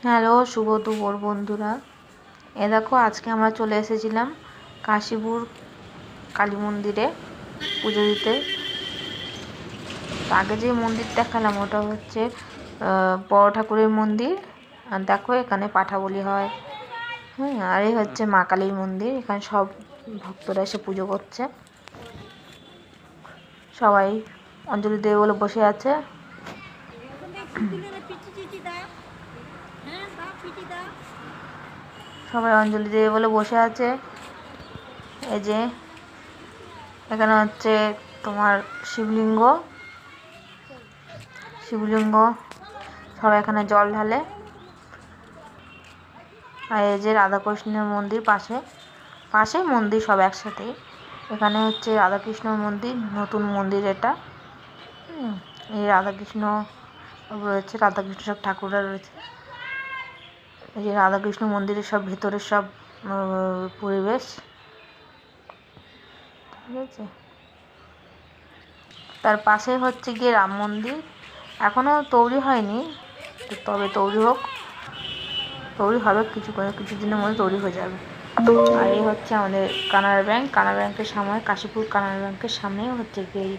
Hello শুভ দুপুর বন্ধুরা। দেখো আজকে আমরা চলে এসেছিলাম কাশীপুর কালী মন্দিরে পুজো দিতে। আগে যে মন্দির দেখালাম ওটা হচ্ছে বড় ঠাকুরের মন্দির। আর দেখো এখানে পাঠা বলি হয়। হ্যাঁ, আর এই হচ্ছে মা কালীর মন্দির। এখানে সব ভক্তরা এসে পুজো করছে। সবাই অঞ্জলি দেবে বলে বসে আছে। সবাই অঞ্জলি দেবে বলে বসে আছে। এই যে এখানে হচ্ছে তোমার শিবলিঙ্গ সবাই এখানে জল ঢালে। আর এই যে রাধাকৃষ্ণের মন্দির পাশে মন্দির সব একসাথেই। এখানে হচ্ছে রাধাকৃষ্ণর মন্দির, নতুন মন্দির এটা। এই রাধাকৃষ্ণ রয়েছে, রাধাকৃষ্ণ সব ঠাকুররা রয়েছে। এই যে রাধাকৃষ্ণ মন্দিরের সব ভেতরের সব পরিবেশ, ঠিক আছে। তার পাশে হচ্ছে গিয়ে রাম মন্দির, এখনও তৈরি হয়নি, তবে তৈরি হবে কিছুদিনের মধ্যে তৈরি হয়ে যাবে। আর এই হচ্ছে আমাদের কানাড়া ব্যাংকের সামনে, কাশীপুর কানাড়া ব্যাংকের সামনেই হচ্ছে গিয়ে